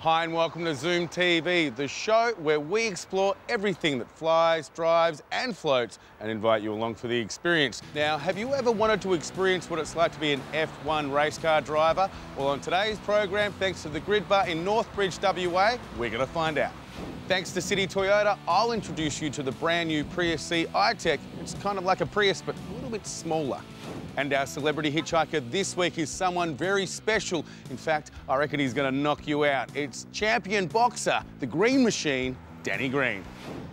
Hi and welcome to ZoomTV, the show where we explore everything that flies, drives and floats and invite you along for the experience. Now, have you ever wanted to experience what it's like to be an F1 race car driver? Well, on today's program, thanks to the Grid Bar in Northbridge, WA, we're going to find out. Thanks to City Toyota, I'll introduce you to the brand new Prius C iTech. It's kind of like a Prius, but a little bit smaller. And our celebrity hitchhiker this week is someone very special. In fact, I reckon he's going to knock you out. It's champion boxer, the Green Machine, Danny Green.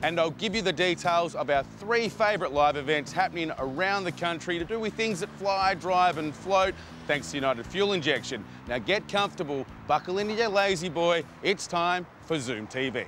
And I'll give you the details of our 3 favourite live events happening around the country to do with things that fly, drive and float, thanks to United Fuel Injection. Now get comfortable, buckle into your lazy boy. It's time for ZoomTV.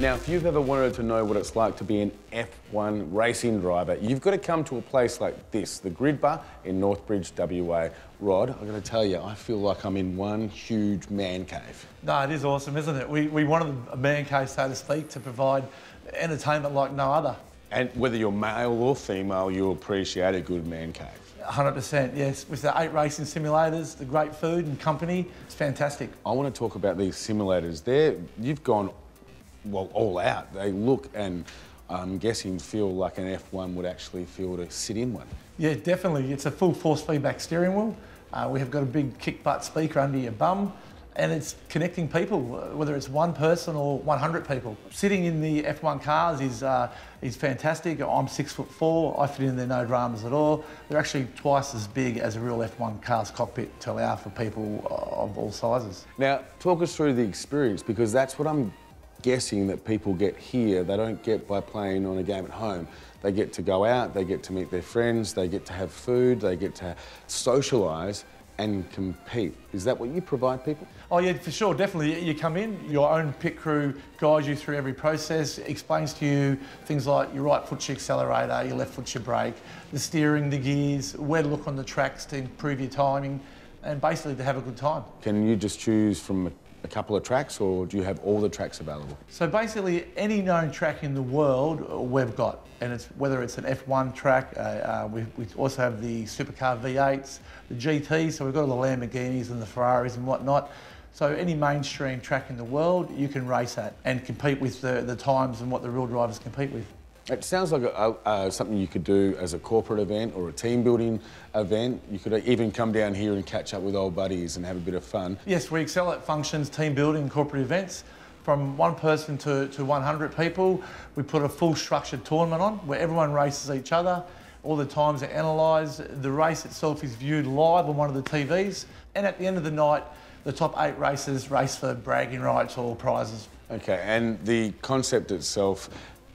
Now, if you've ever wanted to know what it's like to be an F1 racing driver, you've got to come to a place like this, the Grid Bar in Northbridge, WA. Rod, I've got to tell you, I feel like I'm in one huge man cave. No, it is awesome, isn't it? We wanted a man cave, so to speak, to provide entertainment like no other. And whether you're male or female, you'll appreciate a good man cave. 100%, yes. With the 8 racing simulators, the great food and company, it's fantastic. I want to talk about these simulators. You've gone well, all out. They look and I'm guessing feel like an F1 would actually feel to sit in one. Yeah, definitely. It's a full force feedback steering wheel. We have got a big kick butt speaker under your bum and it's connecting people, whether it's one person or 100 people. Sitting in the F1 cars is fantastic. I'm 6'4", I fit in there no dramas at all. They're actually twice as big as a real F1 car's cockpit to allow for people of all sizes. Now, talk us through the experience, because that's what I'm guessing that people get here, they don't get by playing on a game at home. They get to go out, they get to meet their friends, they get to have food, they get to socialise and compete. Is that what you provide people? Oh yeah, for sure, definitely. You come in, your own pit crew guides you through every process, explains to you things like your right foot's your accelerator, your left foot's your brake, the steering, the gears, where to look on the tracks to improve your timing, and basically to have a good time. Can you just choose from a couple of tracks, or do you have all the tracks available? So basically, any known track in the world we've got, and it's whether it's an F1 track, we also have the supercar V8s, the GTs, so we've got all the Lamborghinis and the Ferraris and whatnot. So any mainstream track in the world, you can race at and compete with the times and what the real drivers compete with. It sounds like something you could do as a corporate event or a team building event. You could even come down here and catch up with old buddies and have a bit of fun. Yes, we excel at functions, team building, corporate events. From 1 person to 100 people, we put a full structured tournament on where everyone races each other. All the times are analysed. The race itself is viewed live on one of the TVs. And at the end of the night, the top 8 racers race for bragging rights or prizes. Okay, and the concept itself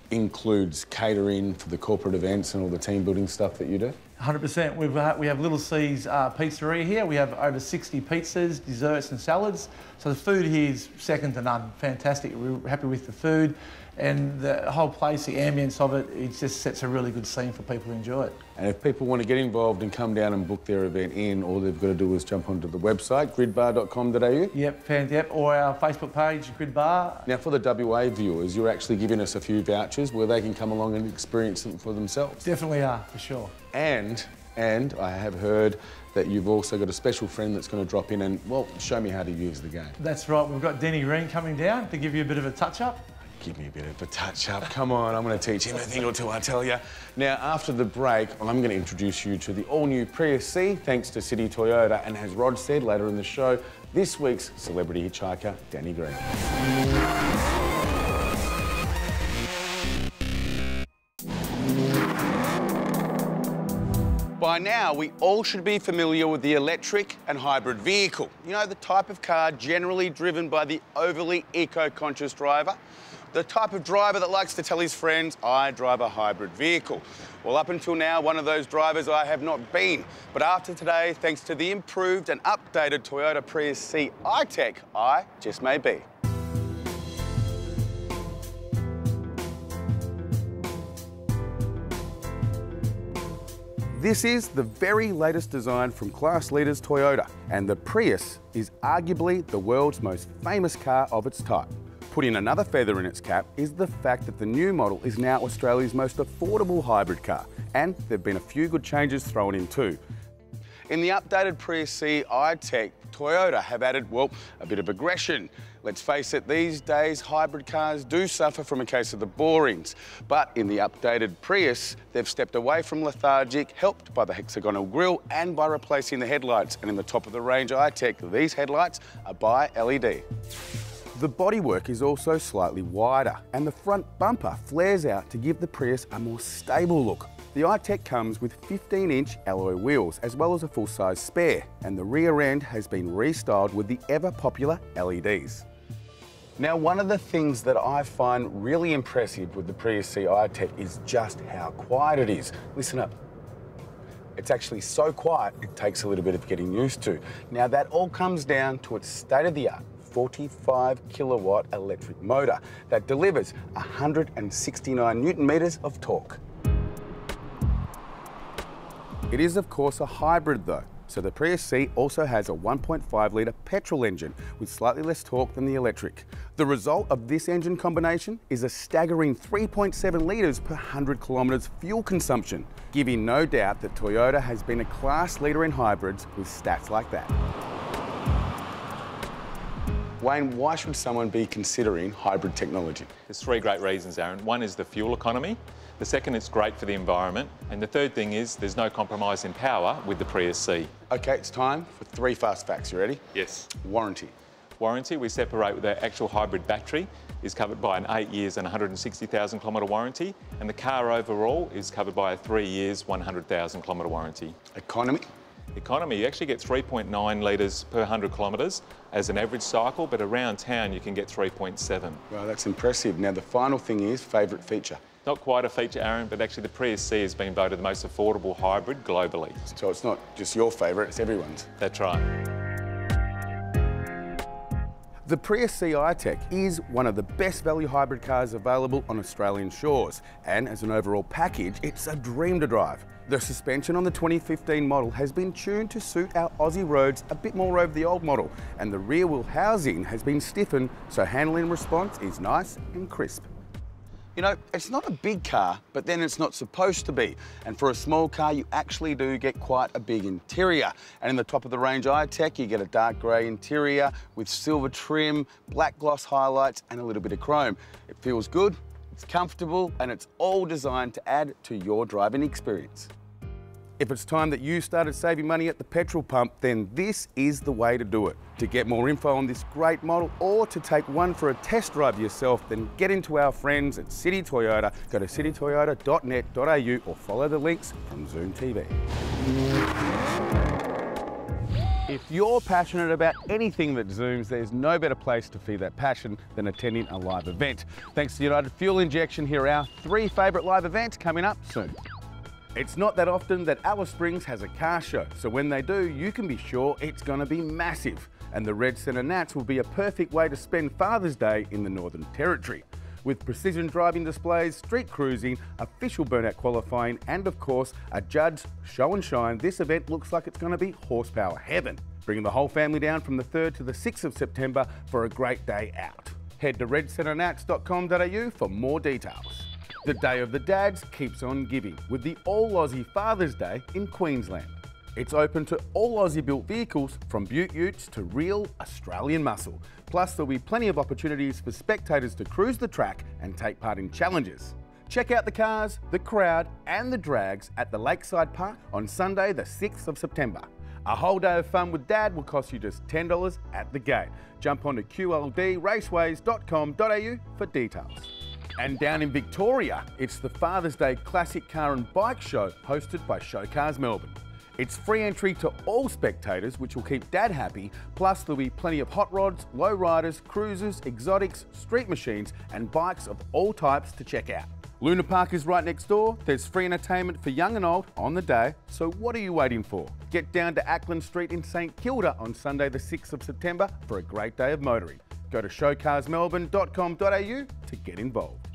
includes catering for the corporate events and all the team building stuff that you do? 100%. We have Little C's pizzeria here. We have over 60 pizzas, desserts and salads. So the food here is second to none. Fantastic. We're happy with the food and the whole place, the ambience of it, it just sets a really good scene for people to enjoy it. And if people want to get involved and come down and book their event in, all they've got to do is jump onto the website, gridbar.com.au? Yep, or our Facebook page, Grid Bar. Now, for the WA viewers, you're actually giving us a few vouchers where they can come along and experience them for themselves. Definitely are, for sure. And I have heard that you've also got a special friend that's going to drop in and, well, show me how to use the game. That's right. We've got Danny Green coming down to give you a bit of a touch-up. Give me a bit of a touch-up. Come on, I'm going to teach him a thing or two, I tell you. Now, after the break, I'm going to introduce you to the all-new Prius C, thanks to City Toyota. And as Rod said later in the show, this week's celebrity hitchhiker, Danny Green. By now, we all should be familiar with the electric and hybrid vehicle. You know, the type of car generally driven by the overly eco-conscious driver. the type of driver that likes to tell his friends, I drive a hybrid vehicle. Well, up until now, one of those drivers I have not been. But after today, thanks to the improved and updated Toyota Prius C iTech, I just may be. This is the very latest design from class leaders Toyota, and the Prius is arguably the world's most famous car of its type. Putting another feather in its cap is the fact that the new model is now Australia's most affordable hybrid car, and there have been a few good changes thrown in too. In the updated Prius C iTech, Toyota have added, well, a bit of aggression. Let's face it, these days hybrid cars do suffer from a case of the borings. But in the updated Prius, they've stepped away from lethargic, helped by the hexagonal grille and by replacing the headlights. And in the top of the range iTech, these headlights are bi-LED. The bodywork is also slightly wider, and the front bumper flares out to give the Prius a more stable look. The iTech comes with 15-inch alloy wheels, as well as a full-size spare, and the rear end has been restyled with the ever-popular LEDs. Now, one of the things that I find really impressive with the Prius C iTech is just how quiet it is. Listen up. It's actually so quiet, it takes a little bit of getting used to. Now, that all comes down to its state-of-the-art 45 kilowatt electric motor that delivers 169 Newton meters of torque. It is, of course, a hybrid though, so the Prius C also has a 1.5 litre petrol engine with slightly less torque than the electric. The result of this engine combination is a staggering 3.7 litres per 100 kilometres fuel consumption, giving no doubt that Toyota has been a class leader in hybrids with stats like that. Wayne, why should someone be considering hybrid technology? There's three great reasons, Aaron. One is the fuel economy. The second, it's great for the environment. And the third thing is there's no compromise in power with the Prius C. OK, it's time for three fast facts. You ready? Yes. Warranty. Warranty, we separate with the actual hybrid battery, is covered by an 8 years and 160,000 kilometre warranty. And the car overall is covered by a 3 years, 100,000 kilometre warranty. Economy? Economy, you actually get 3.9 litres per 100 kilometres as an average cycle, but around town you can get 3.7. Well, that's impressive. Now, the final thing is favourite feature. Not quite a feature, Aaron, but actually the Prius C has been voted the most affordable hybrid globally. So it's not just your favourite, it's everyone's. That's right. The Prius C iTech is one of the best value hybrid cars available on Australian shores, and as an overall package, it's a dream to drive. The suspension on the 2015 model has been tuned to suit our Aussie roads a bit more over the old model, and the rear wheel housing has been stiffened so handling response is nice and crisp. You know, it's not a big car, but then it's not supposed to be. And for a small car, you actually do get quite a big interior. And in the top of the range iTech, you get a dark grey interior with silver trim, black gloss highlights, and a little bit of chrome. It feels good, it's comfortable, and it's all designed to add to your driving experience. If it's time that you started saving money at the petrol pump, then this is the way to do it. To get more info on this great model or to take one for a test drive yourself, then get into our friends at City Toyota. Go to citytoyota.net.au or follow the links from ZoomTV. If you're passionate about anything that zooms, there's no better place to feed that passion than attending a live event. Thanks to United Fuel Injection, here are our three favourite live events coming up soon. It's not that often that Alice Springs has a car show, so when they do, you can be sure it's going to be massive. And the Red Centre Nats will be a perfect way to spend Father's Day in the Northern Territory. With precision driving displays, street cruising, official burnout qualifying, and of course, a judged show and shine, this event looks like it's going to be horsepower heaven. Bringing the whole family down from the 3rd to the 6th of September for a great day out. Head to redcentrenats.com.au for more details. The Day of the Dads keeps on giving with the All Aussie Father's Day in Queensland. It's open to all Aussie-built vehicles from Beaut Utes to real Australian muscle. Plus, there'll be plenty of opportunities for spectators to cruise the track and take part in challenges. Check out the cars, the crowd and the drags at the Lakeside Park on Sunday the 6th of September. A whole day of fun with Dad will cost you just $10 at the gate. Jump onto qldraceways.com.au for details. And down in Victoria, it's the Father's Day Classic Car and Bike Show hosted by Show Cars Melbourne. It's free entry to all spectators, which will keep Dad happy, plus there'll be plenty of hot rods, low riders, cruisers, exotics, street machines and bikes of all types to check out. Luna Park is right next door. There's free entertainment for young and old on the day, so what are you waiting for? Get down to Ackland Street in St Kilda on Sunday the 6th of September for a great day of motoring. Go to showcarsmelbourne.com.au to get involved.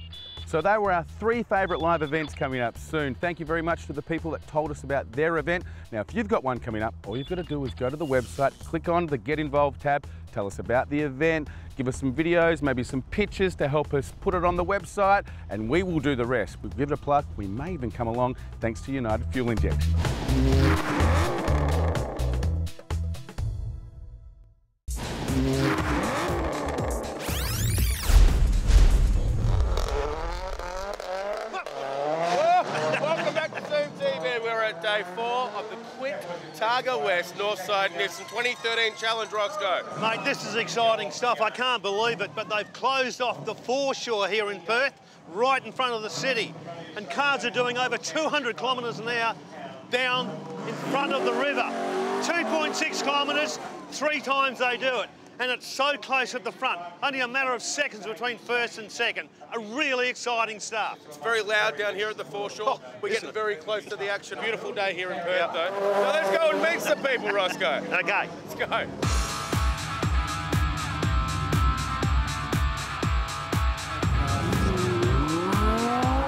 So they were our 3 favourite live events coming up soon. Thank you very much to the people that told us about their event. Now, if you've got one coming up, all you've got to do is go to the website, click on the Get Involved tab, tell us about the event, give us some videos, maybe some pictures to help us put it on the website, and we will do the rest. We'll give it a plug. We may even come along thanks to United Fuel Injection. Day 4 of the Quint Targa West Northside Nissan 2013 Challenge, Roscoe. Mate, this is exciting stuff. I can't believe it, but they've closed off the foreshore here in Perth, right in front of the city. And cars are doing over 200 kilometres an hour down in front of the river. 2.6 kilometres, 3 times they do it. And it's so close at the front. Only a matter of seconds between first and second. A really exciting stuff. It's very loud down here at the foreshore. We're getting very close to the action. Beautiful day here in Perth, though. So let's go and meet some people, Roscoe. Okay. Let's go.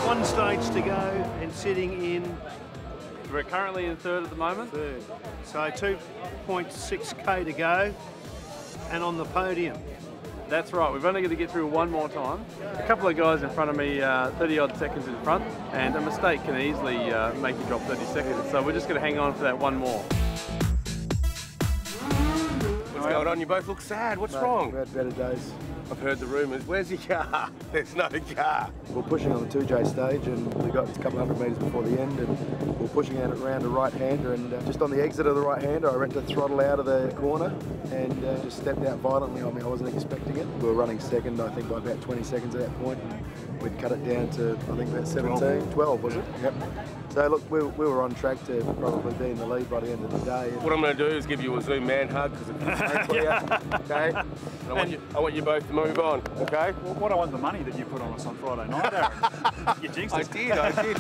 One stage to go and sitting in... We're currently in 3rd at the moment. 3rd. So 2.6k to go. And on the podium. That's right, we've only got to get through one more time. A couple of guys in front of me, 30 odd seconds in front, and a mistake can easily make you drop 30 seconds. So we're just going to hang on for that one more. What's going on? You both look sad. What's wrong? We've had better days. I've heard the rumours. Where's your car? There's no car. We're pushing on the 2J stage and we got a couple hundred metres before the end and we're pushing out around the right-hander and just on the exit of the right-hander I went to throttle out of the corner and just stepped out violently on me. I wasn't expecting it. We were running second I think by about 20 seconds at that point. We'd cut it down to I think about 17, 12 was it? Yep. So look, we were on track to probably be in the lead by the end of the day. What I'm going to do is give you a Zoom man hug because it's for you, okay? And I want you both to move on, okay? Well, what I want the money that you put on us on Friday night, Aaron. You jinxed us. I did.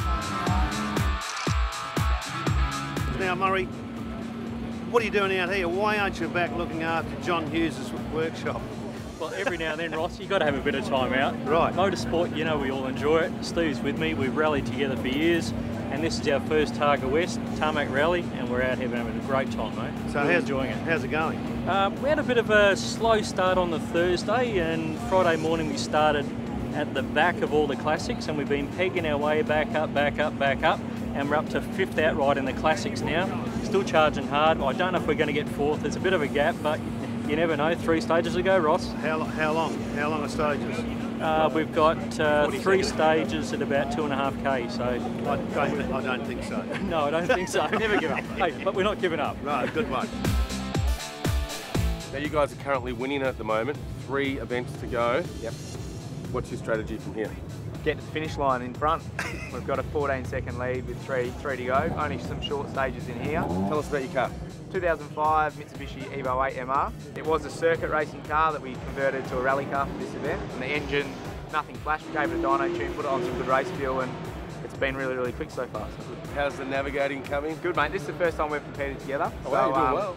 Now, Murray, what are you doing out here? Why aren't you back looking after John Hughes' workshop? Well, every now and then, Ross, you've got to have a bit of time out. Right. Motorsport, you know, we all enjoy it. Steve's with me. We've rallied together for years. And this is our first Targa West Tarmac Rally, and we're out here having a great time, mate. So we're enjoying it. How's it going? We had a bit of a slow start on the Thursday, and Friday morning we started at the back of all the classics, and we've been pegging our way back up, and we're up to 5th outright in the classics now. Still charging hard. I don't know if we're going to get 4th. There's a bit of a gap, but you never know. 3 stages to go, Ross. How long? How long are stages? We've got 3 stages at about 2.5k, so... I don't think so. No, I don't think so. Never give up. Hey, but we're not giving up. Right, good one. Now you guys are currently winning at the moment. 3 events to go. Yep. What's your strategy from here? Get to the finish line in front. We've got a 14-second lead with three to go. Only some short stages in here. Tell us about your car. 2005 Mitsubishi Evo 8 MR. It was a circuit racing car that we converted to a rally car for this event. And the engine, nothing flashed. We gave it a dyno tune, put it on some good race fuel, and it's been really, really quick so far. So good. How's the navigating coming? Good, mate. This is the first time we've competed together. Oh, wow, you're doing well.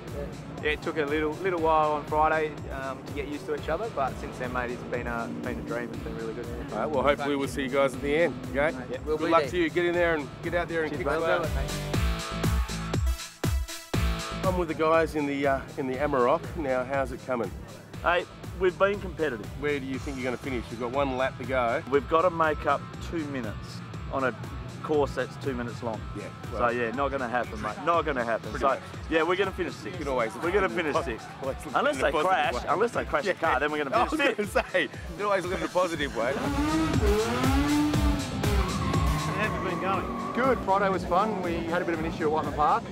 Yeah, it took a little while on Friday to get used to each other, but since then, mate, it's been a dream. It's been really good. All right, well, hopefully we'll see you guys at the end, okay? Yeah, good luck to you. Get in there and get out there and kick the butt. I'm with the guys in the Amarok. Now, how's it coming? Hey, we've been competitive. Where do you think you're going to finish? You've got 1 lap to go. We've got to make up 2 minutes on a course that's 2 minutes long. Yeah. Well, so yeah, not going to happen, mate. Not going to happen. So yeah, we're going to finish 6th. We're going to finish 6th. Unless they crash, the car, then we're going to finish 5th. I was going to say, you always look in a positive way. How's it been going? Good. Friday was fun. We had a bit of an issue at Whiteman Park.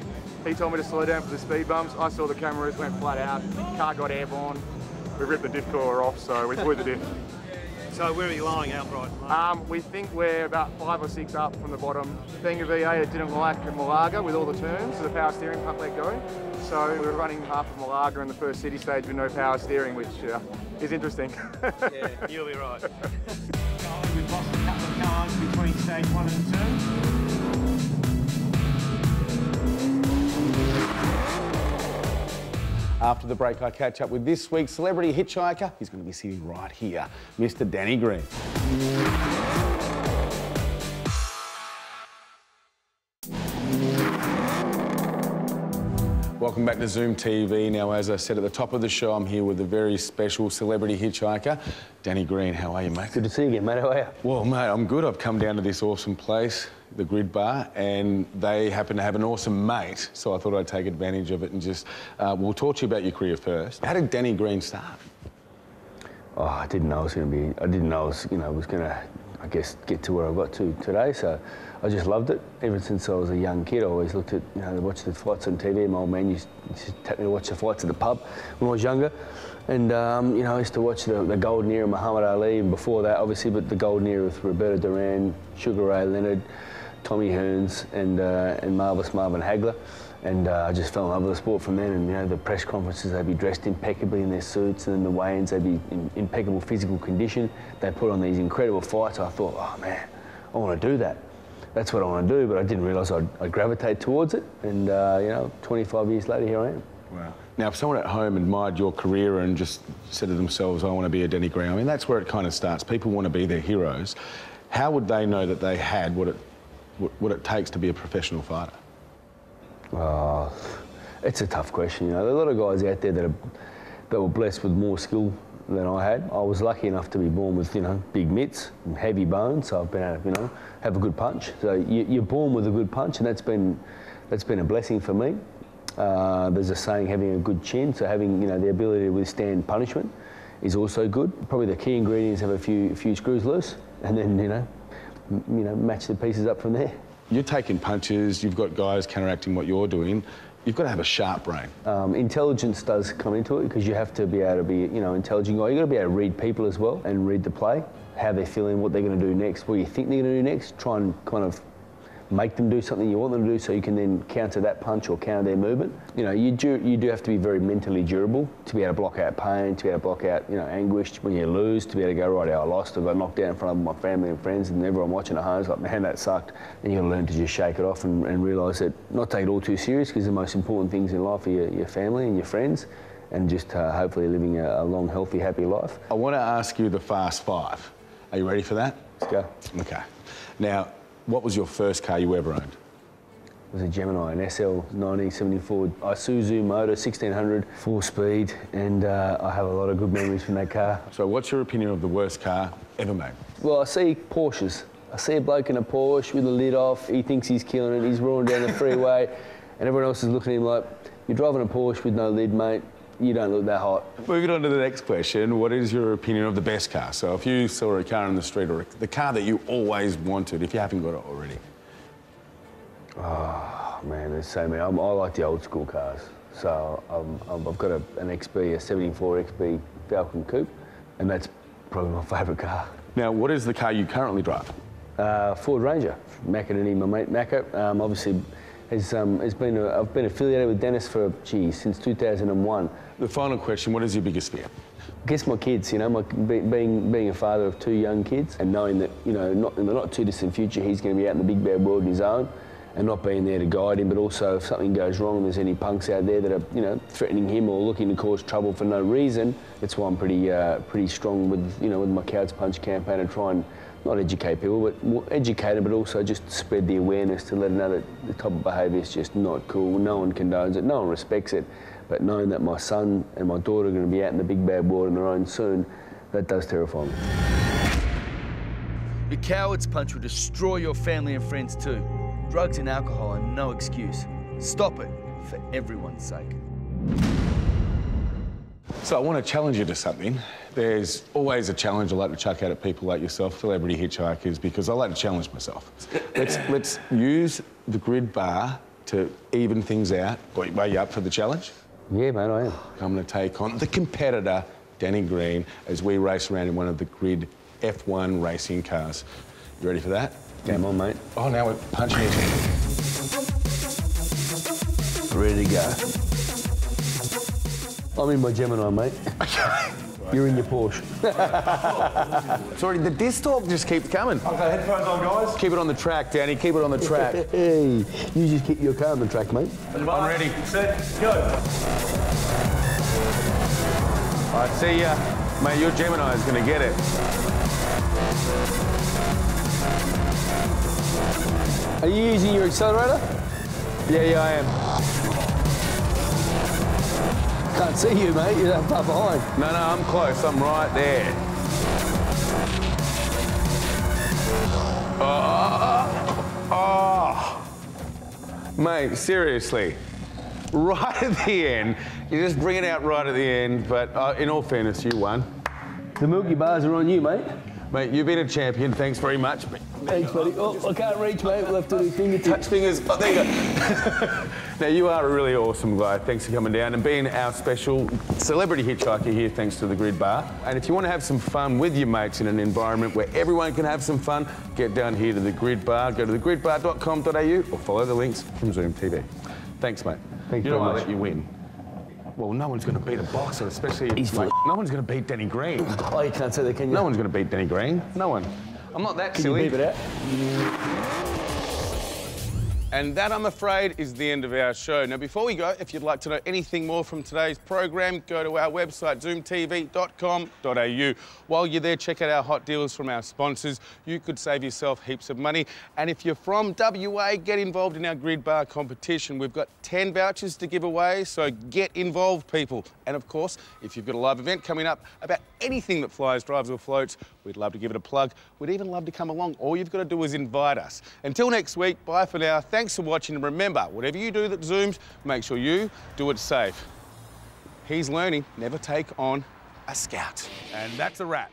He told me to slow down for the speed bumps. I saw the cameras, went flat out. Car got airborne. We ripped the diff coiler off, so we blew the diff. So where are you lying outright? We think we're about 5 or 6 up from the bottom. Being a V8, it didn't like Malaga with all the turns, so the power steering pump let go. So we were running half of Malaga in the first city stage with no power steering, which is interesting. Yeah, you'll be right. We've lost a couple of cars between stage 1 and 2. After the break, I catch up with this week's celebrity hitchhiker. He's going to be sitting right here, Mr. Danny Green. Welcome back to ZoomTV. Now, as I said at the top of the show, I'm here with a very special celebrity hitchhiker, Danny Green. How are you, mate? Good to see you again, mate. How are you? Well, mate, I'm good. I've come down to this awesome place, the Grid Bar, and they happen to have an awesome mate, so I thought I'd take advantage of it and just... we'll talk to you about your career first. How did Danny Green start? Oh, I didn't know I was going to be... I didn't know I was, was going to, I guess, get to where I got to today, so I just loved it. Ever since I was a young kid, I always looked at, watched the flights on TV. My old man used to take me to watch the flights at the pub when I was younger. And, I used to watch the golden era of Muhammad Ali, and before that, obviously, but the golden era with Roberto Duran, Sugar Ray Leonard, Tommy Hearns, and Marvelous Marvin Hagler. And I just fell in love with the sport from then. And, the press conferences, they'd be dressed impeccably in their suits, and then the weigh-ins, they'd be in impeccable physical condition. They'd put on these incredible fights. I thought, oh, man, I want to do that. That's what I want to do, but I didn't realise I'd gravitate towards it. And, 25 years later, here I am. Wow. Now, if someone at home admired your career and just said to themselves, I want to be a Danny Green, I mean, that's where it kind of starts. People want to be their heroes. How would they know that they had what it takes to be a professional fighter? Oh, it's a tough question. There are a lot of guys out there that were blessed with more skill than I had. I was lucky enough to be born with, big mitts and heavy bones, so I've been able to, have a good punch. So you're born with a good punch, and that's been a blessing for me. There's a saying, having a good chin, so having the ability to withstand punishment is also good. Probably the key ingredients: have a few screws loose, and then match the pieces up from there. You're taking punches. You've got guys counteracting what you're doing. You've got to have a sharp brain. Intelligence does come into it, because you have to be able to be intelligent guy. You've got to be able to read people as well and read the play, how they're feeling, what they're going to do next, what you think they're going to do next. Try and kind of make them do something you want them to do, so you can then counter that punch or counter their movement. You do have to be very mentally durable to be able to block out pain, to be able to block out anguish when you lose, to be able to go, right, I lost, I got knocked out in front of my family and friends, and everyone watching at home is like, man, that sucked. And you got to learn to just shake it off and realise that not take it all too serious, because the most important things in life are your family and your friends, and just hopefully living a long, healthy, happy life. I want to ask you the Fast Five. Are you ready for that? Let's go. Okay. Now, what was your first car you ever owned? It was a Gemini, an SL 1974 Isuzu motor, 1600, 4-speed, and I have a lot of good memories from that car. So what's your opinion of the worst car ever made? Well, I see Porsches. I see a bloke in a Porsche with the lid off, he thinks he's killing it, he's roaring down the freeway, and everyone else is looking at him like, you're driving a Porsche with no lid, mate. You don't look that hot. Moving on to the next question, what is your opinion of the best car? So if you saw a car in the street, or the car that you always wanted, if you haven't got it already. Oh, man, there's so many. I like the old school cars. So I've got an XB, a 74 XB Falcon Coupe, and that's probably my favourite car. Now, what is the car you currently drive? Ford Ranger. Macca and my mate Macca, obviously, I've been affiliated with Dennis for, since 2001. The final question, what is your biggest fear? I guess my kids, being a father of 2 young kids, and knowing that, in the not too distant future, he's going to be out in the big bad world on his own, and not being there to guide him, but also if something goes wrong and there's any punks out there that are, threatening him or looking to cause trouble for no reason. That's why I'm pretty strong with, with my Cowards Punch campaign, and try and not educate people, but educate them, but also just spread the awareness to let them know that the type of behaviour is just not cool. No one condones it, no one respects it, but knowing that my son and my daughter are going to be out in the big bad world on their own soon, that does terrify me. Your Cowards Punch will destroy your family and friends too. Drugs and alcohol are no excuse. Stop it, for everyone's sake. So I want to challenge you to something. There's always a challenge I like to chuck out at people like yourself, celebrity hitchhikers, because I like to challenge myself. Let's use the Grid Bar to even things out. Are you up for the challenge? Yeah, mate, I am. I'm going to take on the competitor, Danny Green, as we race around in one of the Grid F1 racing cars. You ready for that? Game on, mate. Oh, now we're punching each other. Ready to go. I'm in my Gemini, mate. Okay. You're in your Porsche. Sorry, the disc talk just keeps coming. Okay, headphones on, guys. Keep it on the track, Danny. Keep it on the track. Hey, you just keep your car on the track, mate. I'm ready. Set, go. All right, see ya. Mate, your Gemini is going to get it. Are you using your accelerator? Yeah, I am. Can't see you, mate. You're that far behind. No, I'm close. I'm right there. Oh. Mate, seriously. Right at the end. You just bring it out right at the end, but in all fairness, you won. The Milky Bars are on you, mate. Mate, you've been a champion. Thanks very much. Thanks, buddy. Oh, I can't reach, mate. We'll have to do fingertips. Touch fingers. Oh, there you go. Now, you are a really awesome guy. Thanks for coming down and being our special celebrity hitchhiker here, thanks to the Grid Bar. And if you want to have some fun with your mates in an environment where everyone can have some fun, get down here to the Grid Bar. Go to thegridbar.com.au or follow the links from ZoomTV. Thanks, mate. Thank you know very I'll much. let you win. Well, no one's going to beat a boxer, especially... He's like, no one's going to beat Danny Green. Oh, you can't say that, can you? No one's going to beat Danny Green. No one. I'm not that silly. Can you beep it out? And that, I'm afraid, is the end of our show. Now, before we go, if you'd like to know anything more from today's program, go to our website, zoomtv.com.au. While you're there, check out our hot deals from our sponsors. You could save yourself heaps of money. And if you're from WA, get involved in our Grid Bar competition. We've got 10 vouchers to give away, so get involved, people. And of course, if you've got a live event coming up about anything that flies, drives or floats, we'd love to give it a plug. We'd even love to come along. All you've got to do is invite us. Until next week, bye for now. Thanks for watching, and remember, whatever you do that zooms, make sure you do it safe. He's learning, never take on a scout. And that's a wrap.